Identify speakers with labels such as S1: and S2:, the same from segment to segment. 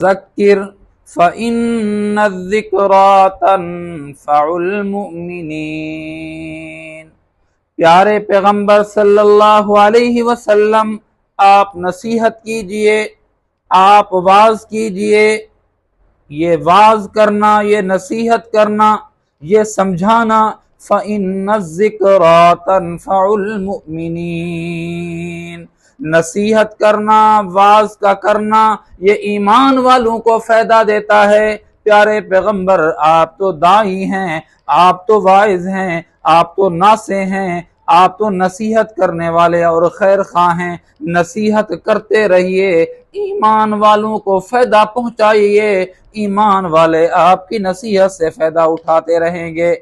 S1: ذکر فإن الذکرى تنفع المؤمنین۔ پیارے پیغمبر صلی اللہ علیہ وسلم، آپ نصیحت کیجئے، آپ واعظ کیجئے۔ یہ واعظ کرنا، یہ نصیحت کرنا، یہ سمجھانا، فإن الذکرى تنفع المؤمنین، نصیحت کرنا، واعظ کا کرنا، یہ ایمان والوں کو فائدہ دیتا ہے۔ پیارے پیغمبر، آپ تو داعی ہیں، آپ تو واعظ ہیں، آپ تو ناصح ہیں، آپ تو نصیحت کرنے والے اور خیر خواہ ہیں۔ نصیحت کرتے رہیے، ایمان والوں کو فائدہ پہنچائیے، ایمان والے آپ کی نصیحت سے فائدہ اٹھاتے رہیں گے۔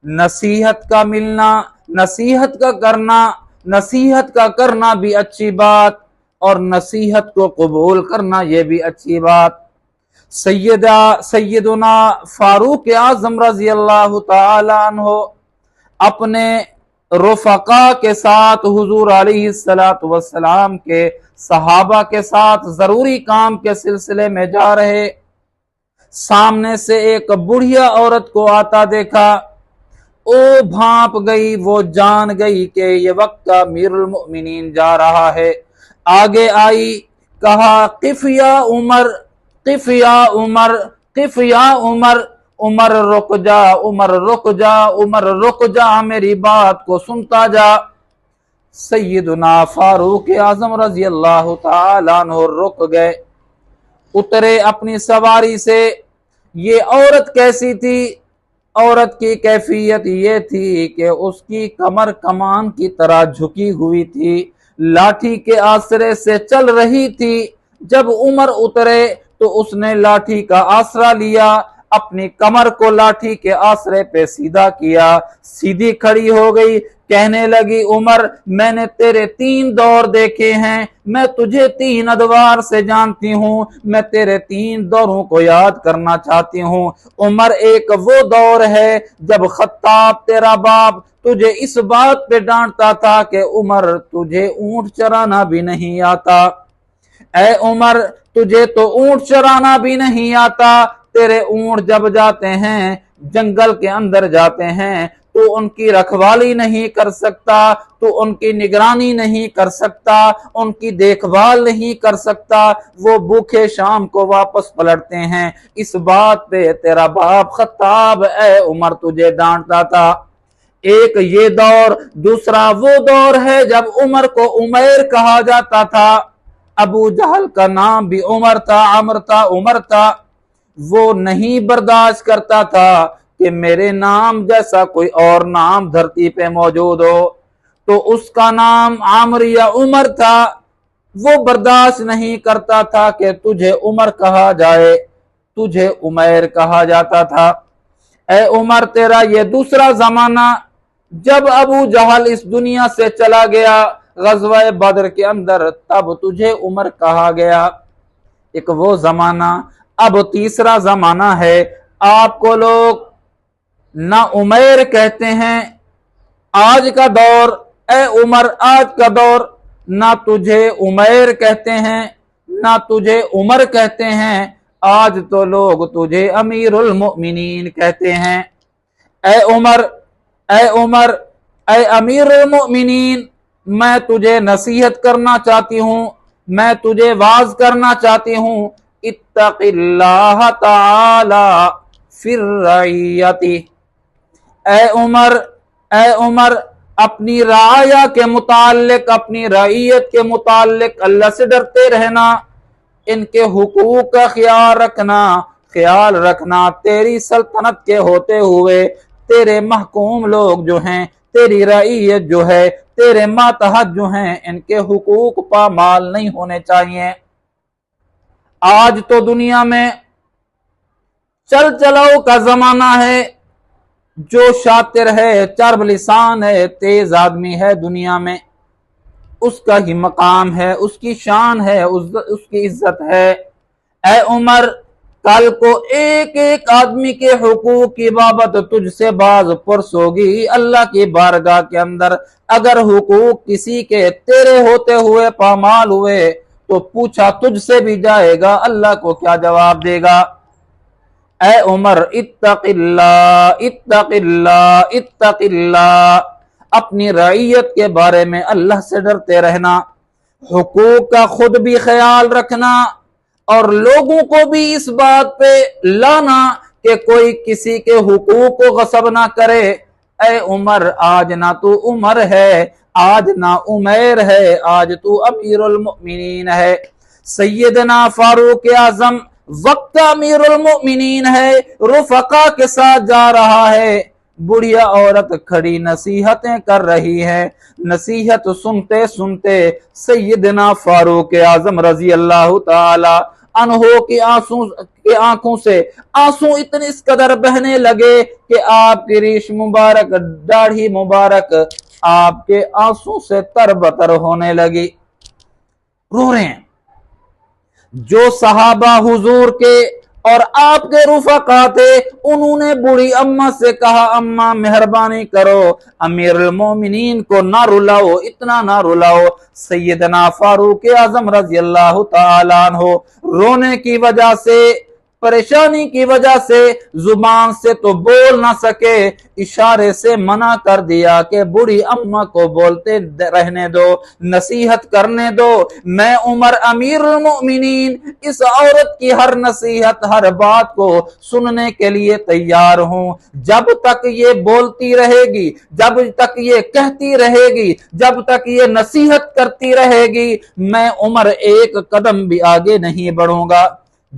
S1: نصیحت کا ملنا، نصیحت کا کرنا بھی اچھی بات، اور نصیحت کو قبول کرنا یہ بھی اچھی بات۔ سیدنا فاروق اعظم رضی اللہ تعالی عنہ اپنے رفقا کے ساتھ حضور علیہ السلام کے صحابہ کے ساتھ ضروری کام کے سلسلے میں جا رہے، سامنے سے ایک بڑھیا عورت کو آتا دیکھا، او بھانپ گئی، وہ جان گئی کہ یہ وقت کا امیر المؤمنین جا رہا ہے۔ آگے آئی، کہا قف یا عمر، قف یا عمر، قف یا عمر، عمر رک جا، عمر رک جا، عمر رک جا، میری بات کو سنتا جا۔ سیدنا فاروق اعظم رضی اللہ تعالیٰ عنہ رک گئے، اترے اپنی سواری سے۔ یہ عورت کیسی تھی؟ عورت کی کیفیت یہ تھی کہ اس کی کمر کمان کی طرح جھکی ہوئی تھی، لاٹھی کے آسرے سے چل رہی تھی۔ جب عمر اترے تو اس نے لاٹھی کا آسرا لیا، اپنی کمر کو لاٹھی کے آسرے پہ سیدھا کیا، سیدھی کھڑی ہو گئی، کہنے لگی عمر، میں نے تیرے 3 دور دیکھے ہیں، میں تجھے 3 ادوار سے جانتی ہوں، میں تیرے 3 دوروں کو یاد کرنا چاہتی ہوں۔ عمر، ایک وہ دور ہے جب خطاب تیرا باپ تجھے اس بات پہ ڈانٹتا تھا کہ عمر تجھے اونٹ چرانا بھی نہیں آتا۔ اے عمر، تجھے تو اونٹ چرانا بھی نہیں آتا، تیرے اونٹ جب جاتے ہیں جنگل کے اندر جاتے ہیں تو ان کی رکھوالی نہیں کر سکتا، تو ان کی نگرانی نہیں کر سکتا، ان کی دیکھ بھال نہیں کر سکتا، وہ بھوکے شام کو واپس پلٹتے ہیں۔ اس بات پہ تیرا باپ خطاب اے عمر تجھے ڈانٹتا تھا۔ ایک یہ دور، دوسرا وہ دور ہے جب عمر کو عمیر کہا جاتا تھا، ابو جہل کا نام بھی عمر تھا، عمر تھا، وہ نہیں برداشت کرتا تھا کہ میرے نام جیسا کوئی اور نام دھرتی پہ موجود ہو، تو اس کا نام عامر یا عمر تھا، وہ برداشت نہیں کرتا تھا کہ تجھے عمر کہا جائے، تجھے عمیر کہا جاتا تھا۔ اے عمر، تیرا یہ دوسرا زمانہ، جب ابو جہل اس دنیا سے چلا گیا غزوہ بدر کے اندر، تب تجھے عمر کہا گیا، ایک وہ زمانہ۔ اب تیسرا زمانہ ہے، آپ کو لوگ نہ عمیر کہتے ہیں، آج کا دور، اے عمر آج کا دور، نہ تجھے عمیر کہتے ہیں نہ تجھے عمر کہتے ہیں، آج تو لوگ تجھے امیر المؤمنین کہتے ہیں۔ اے عمر، اے عمر، اے امیر المؤمنین، میں تجھے نصیحت کرنا چاہتی ہوں، میں تجھے واعظ کرنا چاہتی ہوں، اتق اللہ تعالی فی الرعیت۔ اے عمر، اے عمر، اپنی رعایا کے متعلق، اپنی رعیت کے متعلق اللہ سے ڈرتے رہنا، ان کے حقوق کا خیال رکھنا، تیری سلطنت کے ہوتے ہوئے تیرے محکوم لوگ جو ہیں، تیری رعیت جو ہے، تیرے ماتحت جو ہیں، ان کے حقوق پامال نہیں ہونے چاہیے۔ آج تو دنیا میں چل چلاؤ کا زمانہ ہے، جو شاطر ہے، چرب لسان ہے، تیز آدمی ہے دنیا میں، اس کا ہی مقام ہے، اس کی شان ہے، اس کی عزت ہے۔ اے عمر، کل کو ایک ایک آدمی کے حقوق کی بابت تجھ سے باز پرس ہوگی اللہ کی بارگاہ کے اندر۔ اگر حقوق کسی کے تیرے ہوتے ہوئے پامال ہوئے تو پوچھا تجھ سے بھی جائے گا، اللہ کو کیا جواب دے گا؟ اے عمر اتق اللہ اتق اللہ اتق اللہ، اپنی رعیت کے بارے میں اللہ سے ڈرتے رہنا، حقوق کا خود بھی خیال رکھنا اور لوگوں کو بھی اس بات پہ لانا کہ کوئی کسی کے حقوق کو غصب نہ کرے۔ اے عمر آج نہ تو عمر ہے، آج نہ عمیر ہے، آج تو امیر المؤمنین ہے۔ سیدنا فاروق اعظم وقت امیر المؤمنین ہے، رفقا کے ساتھ جا رہا ہے، بڑھیا عورت کھڑی نصیحتیں کر رہی ہے، نصیحت سنتے سنتے سیدنا فاروق اعظم رضی اللہ تعالی عنہ کی آنکھوں سے آنسو اتنے اس قدر بہنے لگے کہ آپ کی ریش مبارک، داڑھی مبارک آپ کے آنسو سے تر بتر ہونے لگی، رو رہے ہیں۔ جو صحابہ حضور کے اور آپ کے رفقا تھے، انہوں نے بوڑھی اماں سے کہا اماں مہربانی کرو امیر المومنین کو نہ رلاؤ، اتنا نہ رلاؤ۔ سیدنا فاروق اعظم رضی اللہ تعالیٰ عنہ رونے کی وجہ سے، پریشانی کی وجہ سے زبان سے تو بول نہ سکے، اشارے سے منع کر دیا کہ بوڑھی اماں کو بولتے رہنے دو، نصیحت کرنے دو، میں عمر امیر المؤمنین اس عورت کی ہر نصیحت، ہر بات کو سننے کے لیے تیار ہوں، جب تک یہ بولتی رہے گی، جب تک یہ کہتی رہے گی، جب تک یہ نصیحت کرتی رہے گی، میں عمر ایک قدم بھی آگے نہیں بڑھوں گا۔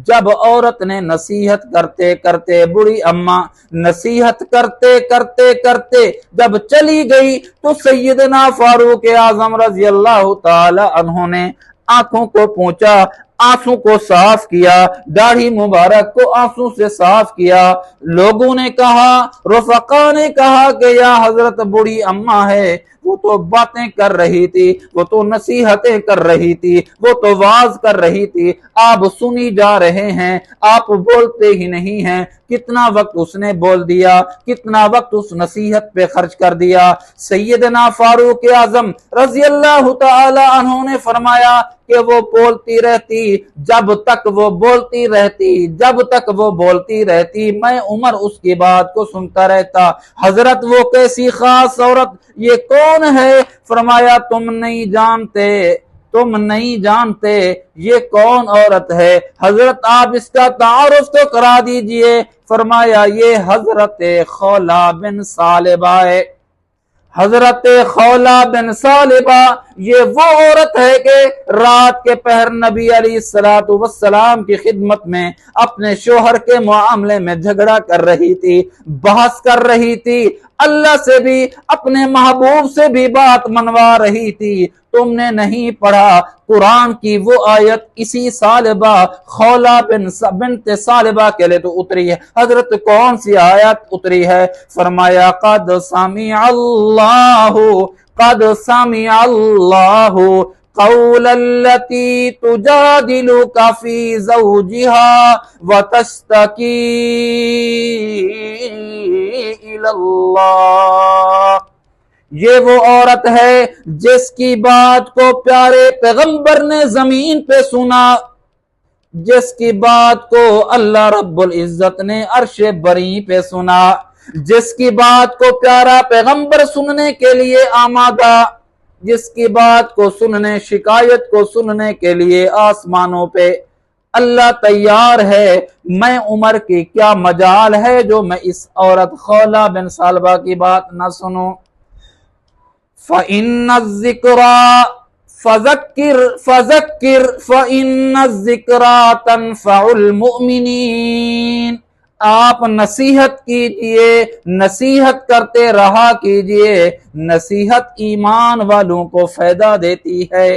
S1: جب عورت نے نصیحت کرتے کرتے، بڑی اماں نصیحت کرتے کرتے کرتے جب چلی گئی تو سیدنا فاروق اعظم رضی اللہ تعالی عنہ نے آنکھوں کو پونچھا، آنسو کو صاف کیا، داڑھی مبارک کو آنسو سے صاف کیا۔ لوگوں نے کہا، رفقا نے کہا کہ یا حضرت بڑی اماں ہے، وہ تو باتیں کر رہی تھی، وہ تو نصیحتیں کر رہی تھی، وہ تو واز کر رہی تھی، آپ سنی جا رہے ہیں، آپ بولتے ہی نہیں ہیں۔ کتنا وقت اس نے بول دیا، کتنا وقت اس نصیحت پہ خرچ کر دیا۔ سیدنا فاروق اعظم رضی اللہ تعالی عنہ نے فرمایا کہ وہ بولتی رہتی، جب تک وہ بولتی رہتی، جب تک وہ بولتی رہتی، میں عمر اس کی بات کو سنتا رہتا۔ حضرت وہ کیسی خاص عورت، یہ کون ہے؟ فرمایا تم نہیں جانتے، تم نہیں جانتے یہ کون عورت ہے؟ حضرت آپ اس کا تعارف تو کرا دیجئے۔ فرمایا یہ حضرت خولہ بن ثعلبہ ہے۔ حضرت خولہ بن ثعلبہ یہ وہ عورت ہے کہ رات کے پہر نبی علیہ السلام کی خدمت میں اپنے شوہر کے معاملے میں جھگڑا کر رہی تھی، بحث کر رہی تھی، اللہ سے بھی اپنے محبوب سے بھی بات منوا رہی تھی۔ تم نے نہیں پڑھا قرآن کی وہ آیت اسی ثعلبہ خولہ بنت ثعلبہ کے لئے تو اتری ہے۔ حضرت کون سی آیت اتری ہے؟ فرمایا قد سمع اللہ قول التي تجادلك في زوجها وتشتكي إلى الله، یہ وہ عورت ہے جس کی بات کو پیارے پیغمبر نے زمین پہ سنا، جس کی بات کو اللہ رب العزت نے عرش بری پہ سنا، جس کی بات کو پیارا پیغمبر سننے کے لیے آمادہ، جس کی بات کو سننے، شکایت کو سننے کے لیے آسمانوں پہ اللہ تیار ہے، میں عمر کی کیا مجال ہے جو میں اس عورت خولہ بن ثعلبہ کی بات نہ سنوں۔ فَإِنَّ الذِّكْرَى فَذَكِّرْ فَإِنَّ الذِّكْرَى تَنْفَعُ الْمُؤْمِنِينَ، آپ نصیحت کیجئے، نصیحت کرتے رہا کیجئے، نصیحت ایمان والوں کو فائدہ دیتی ہے۔